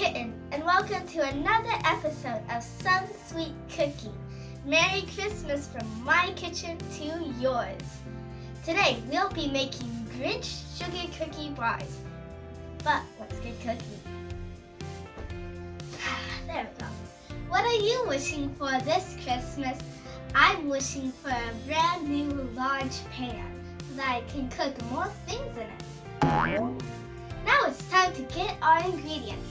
Kitten, and welcome to another episode of SunSweetCooking. Merry Christmas from my kitchen to yours. Today we'll be making Grinch sugar cookie bars. But let's get cooking. There we go. What are you wishing for this Christmas? I'm wishing for a brand new large pan so that I can cook more things in it. Now it's time to get our ingredients.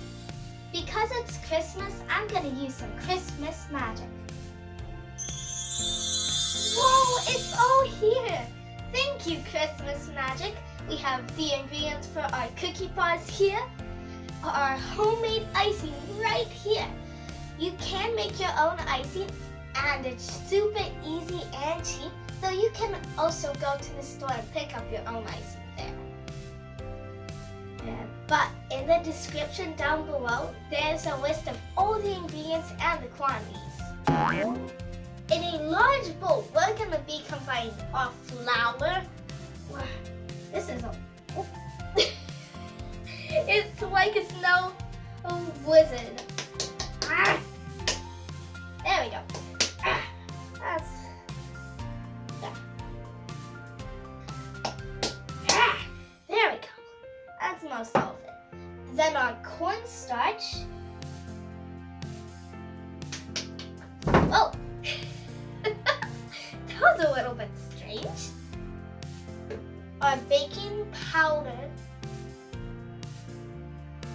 Because it's Christmas, I'm going to use some Christmas magic. Whoa, it's all here! Thank you, Christmas magic. We have the ingredients for our cookie bars here, our homemade icing right here. You can make your own icing, and it's super easy and cheap, so you can also go to the store and pick up your own icing there. But in the description down below, there's a list of all the ingredients and the quantities. In a large bowl, we're going to be combining our flour. This is it's like a snow blizzard. There we go. There we go. That's most of it. Then our cornstarch. Oh, that was a little bit strange. Our baking powder.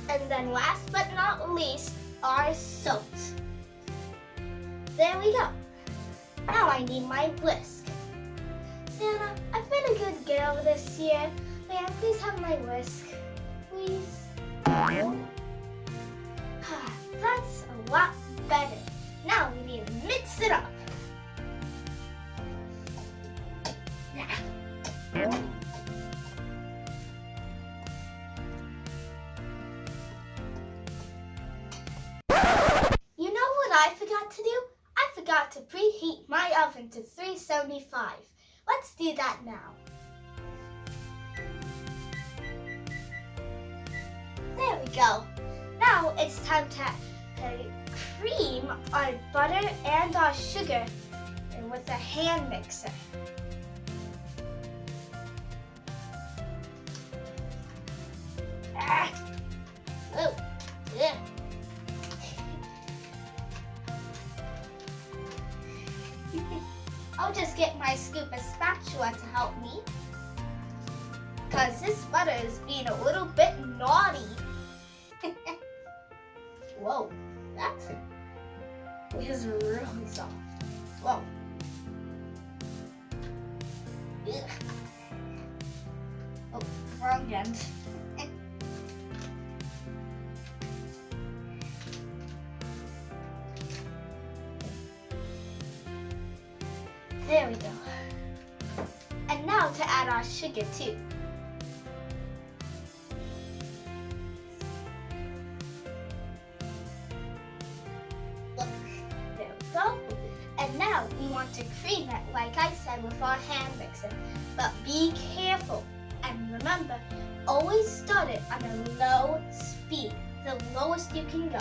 And then last but not least, our salt. There we go. Now I need my whisk. Santa, I've been a good girl this year. May I please have my whisk? Please? That's a lot better. Now we need to mix it up. You know what I forgot to do? I forgot to preheat my oven to 375. Let's do that now. There we go. Now it's time to cream our butter and our sugar with a hand mixer. I'll just get my scoop of spatula to help me, because this butter is being a little bit naughty. Whoa, that is really soft. Whoa. Ugh. Oh, wrong end. There we go. And now to add our sugar too. Look, there we go. And now we want to cream it, like I said, with our hand mixer. But be careful. And remember, always start it on a low speed, the lowest you can go.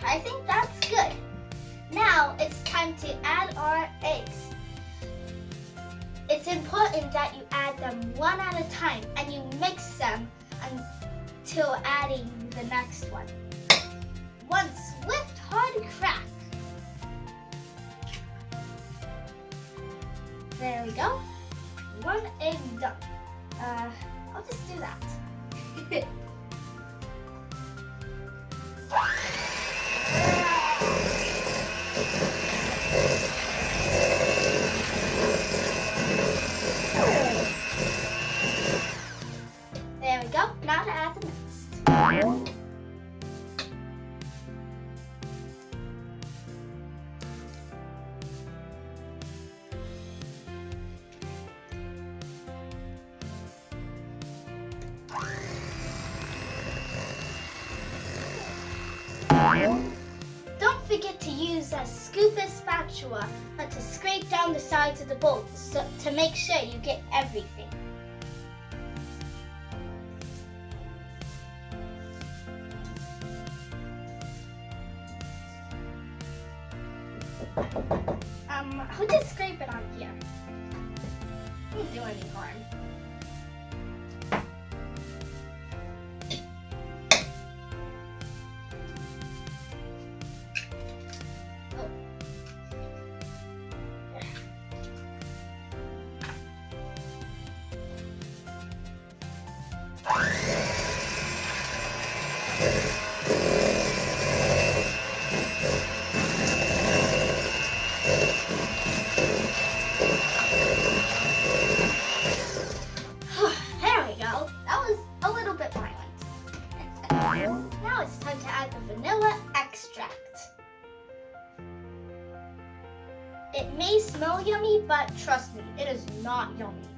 I think that's good. Now it's time to add our eggs. It's important that you add them one at a time and you mix them until adding the next one. One swift, hard crack. There we go. One egg done. I'll just do that. There we go. Now to add the next. Don't forget to use a scoop and spatula to scrape down the sides of the bowl to make sure you get everything. I'll just scrape it on here. Won't do any harm. There we go. That was a little bit violent. Now it's time to add the vanilla extract. It may smell yummy, but trust me, it is not yummy.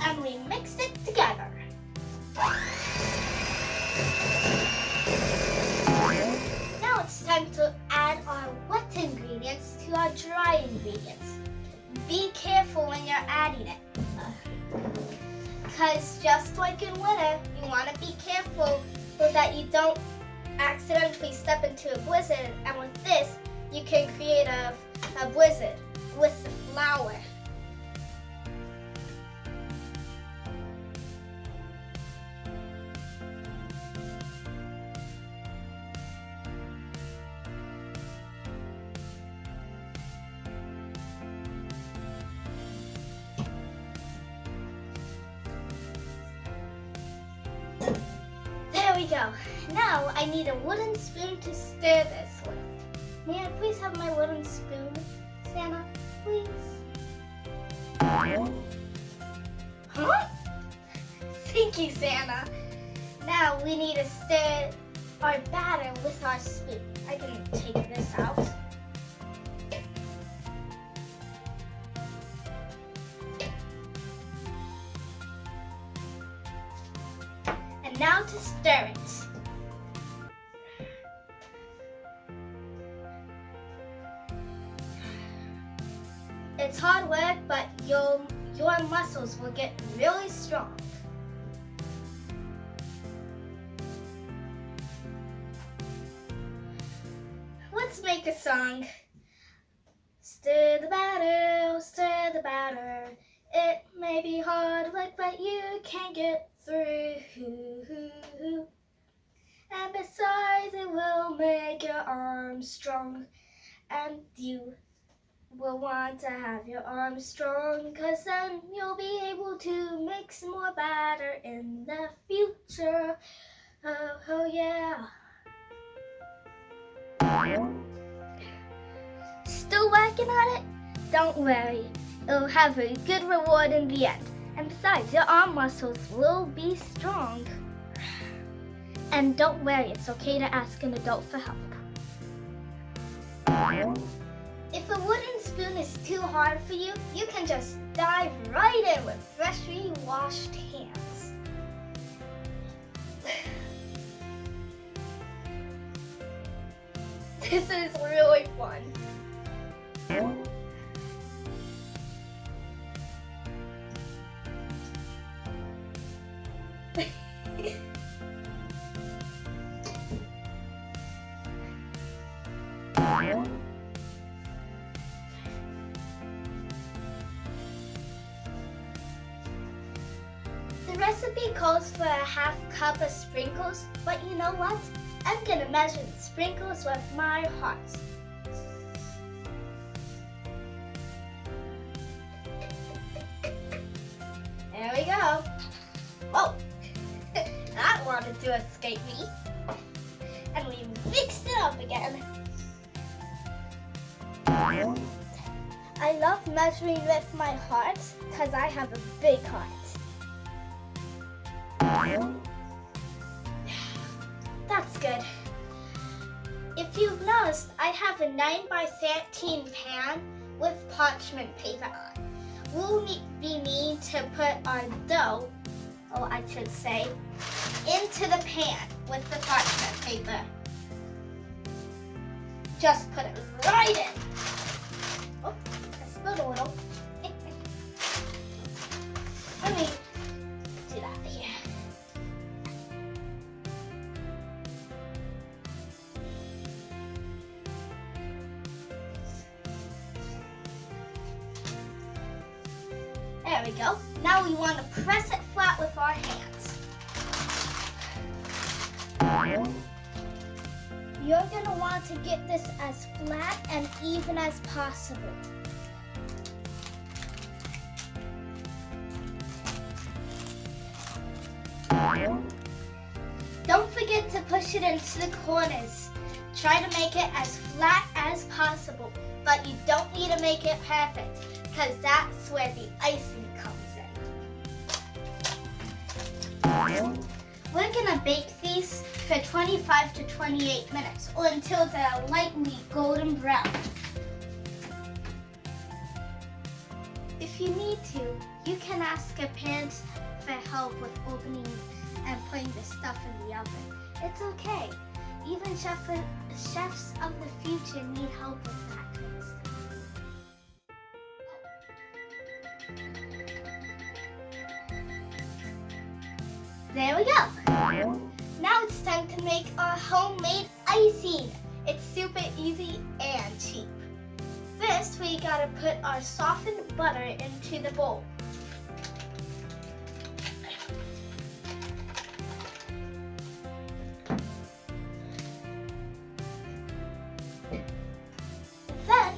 And we mix it together. Now it's time to add our wet ingredients to our dry ingredients. Be careful when you're adding it. Because just like in winter, you want to be careful so that you don't accidentally step into a blizzard. And with this, you can create a blizzard with the flour. There we go. Now I need a wooden spoon to stir this with. May I please have my wooden spoon, Santa? Please. Huh? Thank you, Santa. Now we need to stir our batter with our spoon. I can take this out. And now to stir it. It's hard work, but your muscles will get really strong. Let's make a song. Stir the batter, stir the batter. It may be hard work, but you can get through. And besides, it will make your arms strong. And you will want to have your arms strong, cause then you'll be able to make some more batter in the future. Oh yeah. Still working on it? Don't worry. It'll have a good reward in the end. And besides, your arm muscles will be strong. And don't worry, it's okay to ask an adult for help. If a wooden spoon is too hard for you, you can just dive right in with freshly washed hands. This is really fun. The recipe calls for a half cup of sprinkles, but you know what? I'm gonna measure the sprinkles with my heart. There we go. Whoa, that wanted to escape me. And we mixed it up again. I love measuring with my heart because I have a big heart. That's good. If you've noticed, I have a 9x13 pan with parchment paper on. We'll be needing to put our dough, or I should say, into the pan. with the parchment paper. Just put it right in. Oh, I spilled a little. Let me do that here. There we go. Now we want to press it flat with our hands. You're going to want to get this as flat and even as possible. Don't forget to push it into the corners. Try to make it as flat as possible, but you don't need to make it perfect, because that's where the icing comes in. We're gonna bake these for 25 to 28 minutes, or until they're lightly golden brown. If you need to, you can ask a parent for help with opening and putting the stuff in the oven. It's okay. Even chefs of the future need help with that kind of stuff. There we go. Now it's time to make our homemade icing. It's super easy and cheap. First, we gotta put our softened butter into the bowl. Then,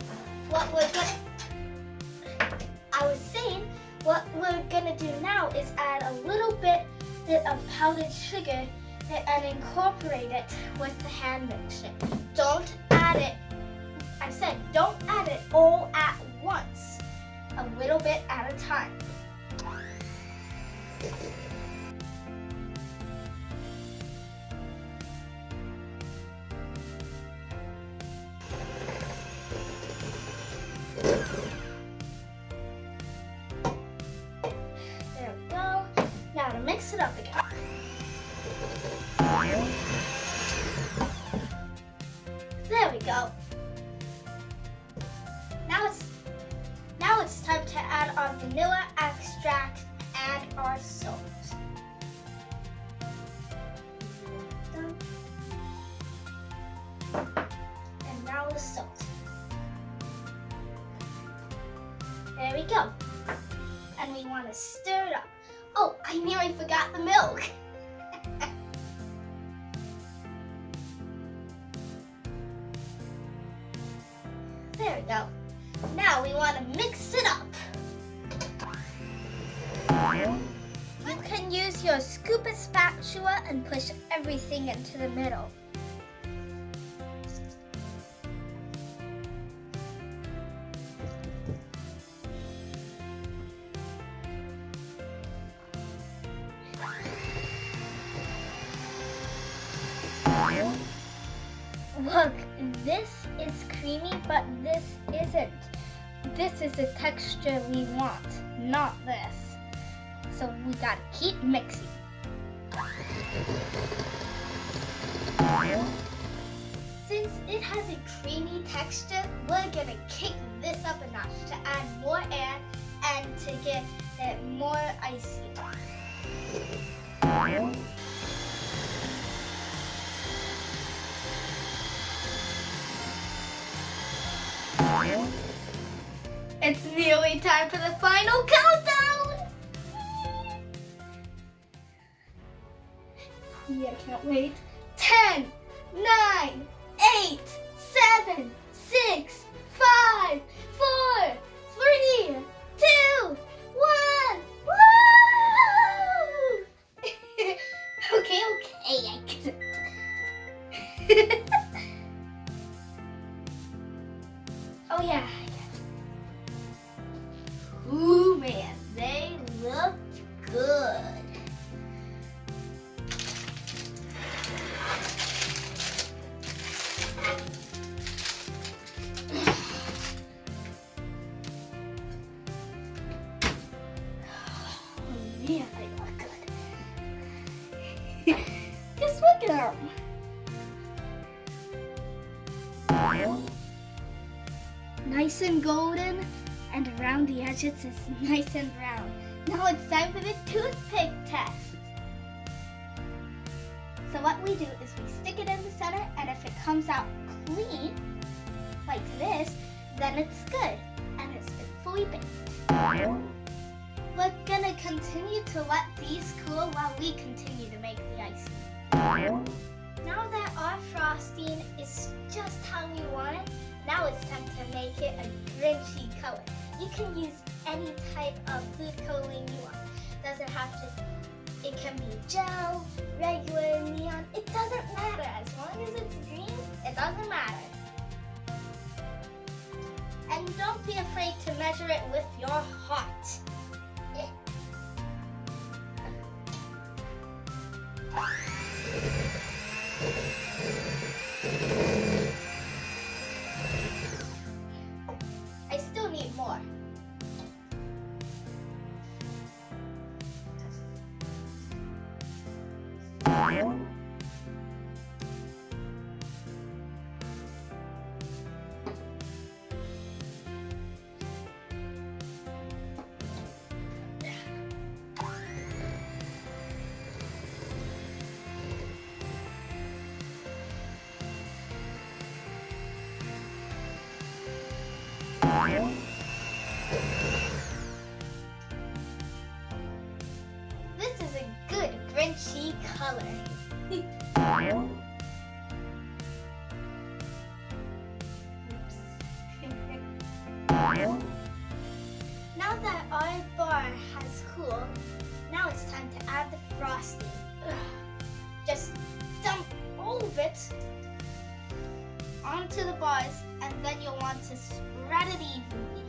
what we're gonna do now is add a little bit of powdered sugar and incorporate it with the hand mixture. Don't add it, I said don't add it all at once, a little bit at a time. There we go. Now to mix it up again. There we go. Now it's time to add our vanilla extract and our salt. And now the salt. There we go. And we want to stir it up. Oh, I nearly forgot the milk. There we go. Now we want to mix it up. You can use your scoop and spatula and push everything into the middle. Look, this is creamy, but this isn't. This is the texture we want, not this. So we gotta keep mixing. Since it has a creamy texture, we're gonna kick this up a notch to add more air and to get it more icy. It's nearly time for the final countdown! Yeah, I can't wait. 10, 9, 8, 7, 6, 5, 4, 3, 2, 1. Woo! Okay, I get it. Oh yeah. Ooh man, they look good. Oh man, they look good. Just look at Nice and golden, and around the edges is nice and brown. Now it's time for the toothpick test. So what we do is we stick it in the center, and if it comes out clean, like this, then it's good, and it's been fully baked. We're gonna continue to let these cool while we continue to make the icing. Now that our frosting is just how we want it, now it's time to make it a Grinchy color. You can use any type of food coloring you want. Doesn't have to, it can be gel, regular, neon, it doesn't matter. As long as it's green, it doesn't matter. And don't be afraid to measure it with your heart. I still need more. This is a good Grinchy color. Now that our bar has cooled, now it's time to add the frosting. Just dump all of it onto the bars, and then you'll want to spread it evenly.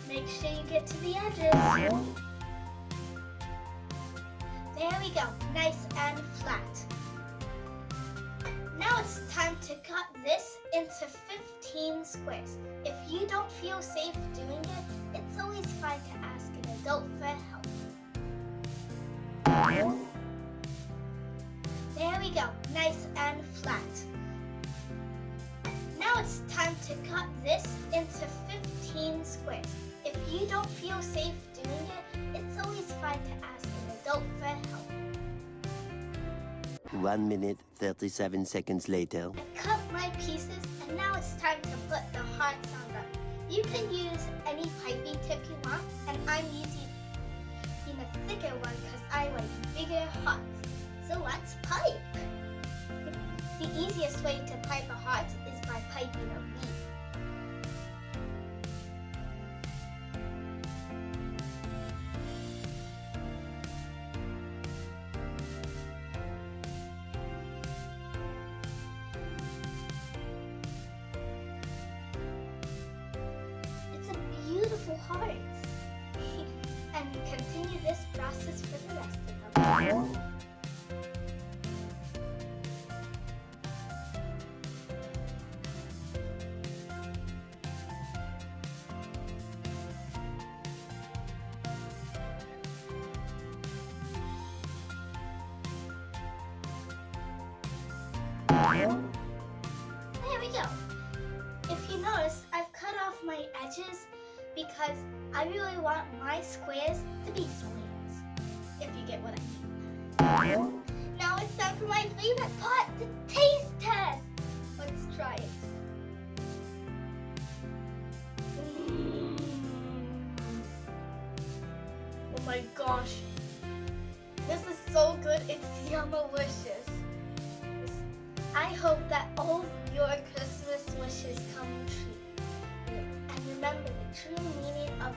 Make sure you get to the edges. There we go, nice and flat. Now it's time to cut this into 15 squares. If you don't feel safe doing it, it's always fine to ask an adult for help. There we go, nice and flat. Now it's time to cut this into 15 squares. If you don't feel safe doing it, it's always fine to ask an adult for help. 1 minute, 37 seconds later. I've cut my pieces, and now it's time to put the hearts on them. You can use any piping tip you want, and I'm using a thicker one because I like bigger hearts. So let's pipe. The easiest way to pipe a heart is by piping a V. Beautiful hearts. And continue this process for the rest of them. There we go. If you notice, I've cut off my edges because I really want my squares to be squares, if you get what I mean. Now it's time for my favorite part, the taste test. Let's try it. Oh my gosh. This is so good, it's yummalicious. I hope that all your Christmas wishes come true. And remember, the true meaning of